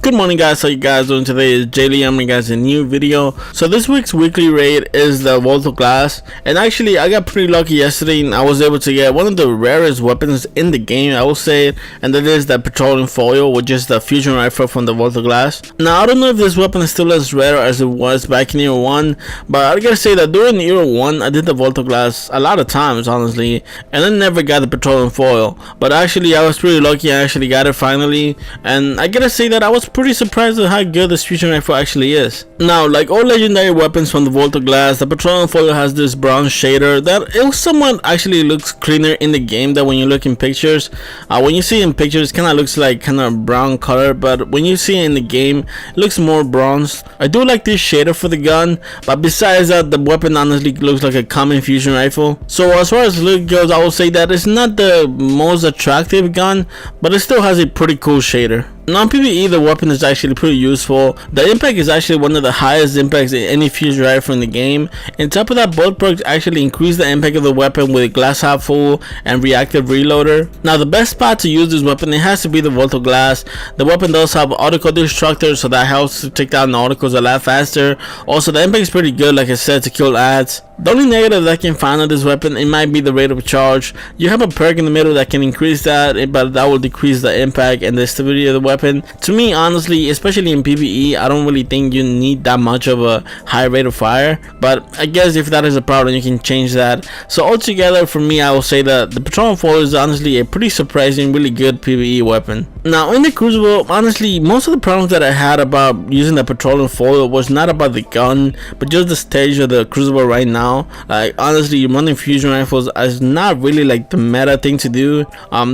Good morning guys, how you guys doing? Today is Jaylee. I'm bringing you guys a new video. So this week's weekly raid is the Vault of Glass, and actually I got pretty lucky yesterday and I was able to get one of the rarest weapons in the game, I will say, and that is the Praetorian foil, which is the fusion rifle from the Vault of Glass. Now I don't know if this weapon is still as rare as it was back in Era 1, but I gotta say that during Era 1 I did the Vault of Glass a lot of times honestly, and I never got the Praetorian foil, but actually I was pretty lucky. I actually got it finally, and I gotta say that I was pretty surprised at how good this fusion rifle actually is. Now, like all legendary weapons from the Vault of Glass, the Praetorian foil has this brown shader that it somewhat actually looks cleaner in the game than when you look in pictures. When you see it in pictures, it kind of looks like kind of brown color, but when you see it in the game, it looks more bronze. I do like this shader for the gun, but besides that, the weapon honestly looks like a common fusion rifle. So as far as look goes, I will say that it's not the most attractive gun, but it still has a pretty cool shader. Now in PvE, the weapon is actually pretty useful. The impact is actually one of the highest impacts in any fusion rifle in the game. On top of that, both perks actually increase the impact of the weapon with glass half full and reactive reloader. Now the best spot to use this weapon, it has to be the Vault of Glass. The weapon does have article destructor, so that helps to take down the articles a lot faster. Also the impact is pretty good, like I said, to kill ads. The only negative that I can find on this weapon, it might be the rate of charge. You have a perk in the middle that can increase that, but that will decrease the impact and the stability of the weapon. To me, honestly, especially in PvE, I don't really think you need that much of a high rate of fire, but I guess if that is a problem, you can change that. So altogether, for me, I will say that the Praetorian foil is honestly a pretty surprising, really good PvE weapon. Now in the Crucible, honestly, most of the problems that I had about using the Praetorian foil was not about the gun, but just the stage of the Crucible right now. Like honestly, running fusion rifles is not really like the meta thing to do.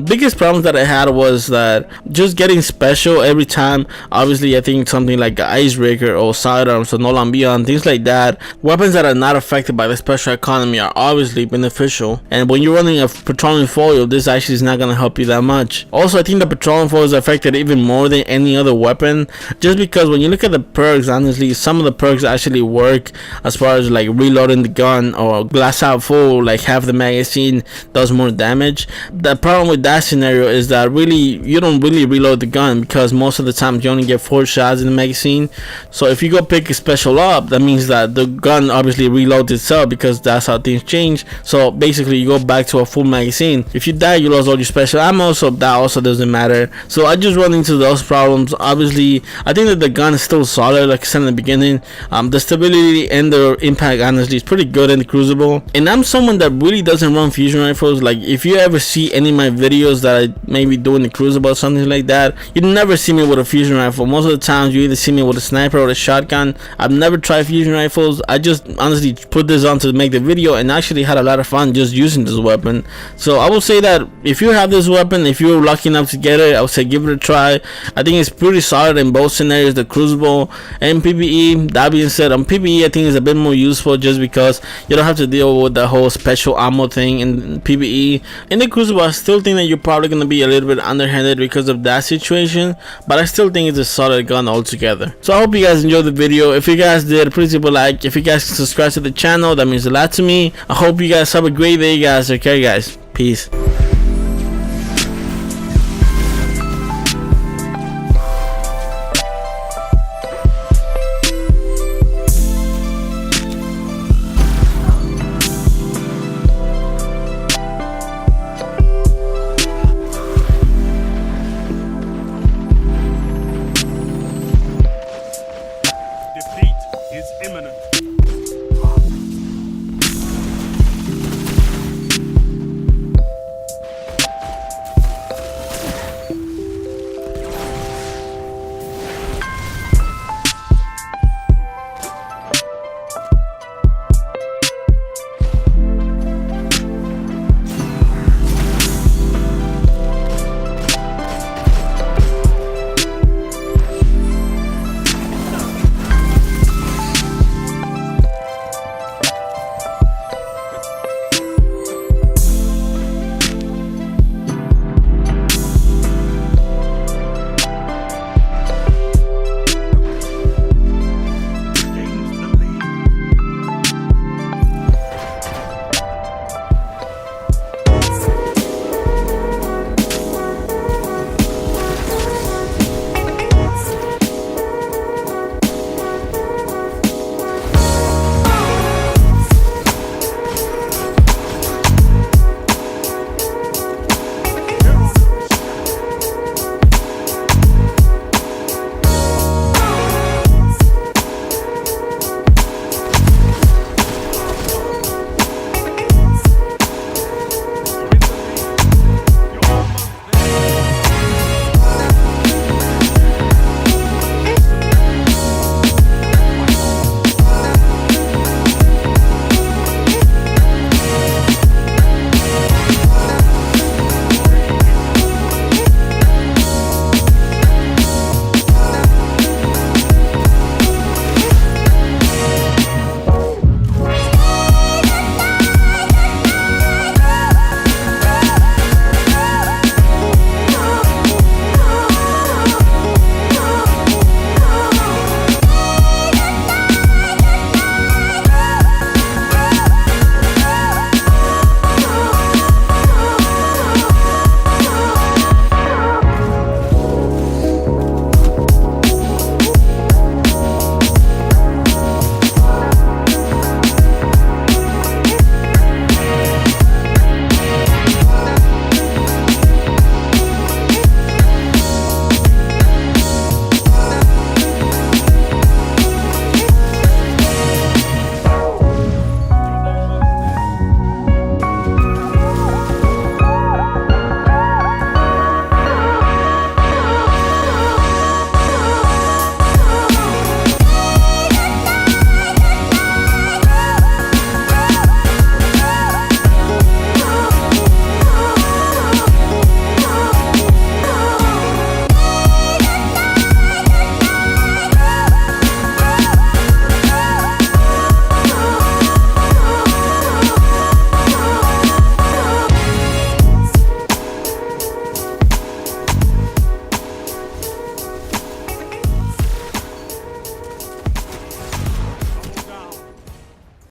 Biggest problems that I had was that just getting special every time. Obviously I think something like icebreaker or sidearms or no lambion, things like that, weapons that are not affected by the special economy, are obviously beneficial, and when you're running a Praetorian foil, this actually is not going to help you that much. Also, I think the Praetorian foil is affected even more than any other weapon, just because when you look at the perks, honestly, some of the perks actually work as far as like reloading the gun, or glass half full, like half the magazine does more damage. The problem with that scenario is that really you don't really reload the gun, because most of the time you only get 4 shots in the magazine. So if you go pick a special up, that means that the gun obviously reloads itself, because that's how things change. So basically you go back to a full magazine. If you die, you lost all your special ammo, so that also doesn't matter. So I just run into those problems. Obviously I think that the gun is still solid, like I said in the beginning. The stability and the impact honestly is pretty good in the Crucible, and I'm someone that really doesn't run fusion rifles. Like if you ever see any of my videos that I maybe do in the Crucible or something like that, you never see me with a fusion rifle. Most of the times you either see me with a sniper or a shotgun. I've never tried fusion rifles. I just honestly put this on to make the video, and actually had a lot of fun just using this weapon. So I would say that if you have this weapon, if you're lucky enough to get it, I would say give it a try. I think it's pretty solid in both scenarios, the Crucible and PvE. That being said, on PvE I think it's a bit more useful, just because you don't have to deal with the whole special ammo thing in PvE. In the Crucible, I still think that you're probably going to be a little bit underhanded because of that situation, but I still think it's a solid gun altogether. So I hope you guys enjoyed the video. If you guys did, please leave a like. If you guys can subscribe to the channel, that means a lot to me. I hope you guys have a great day, guys. Okay guys, peace.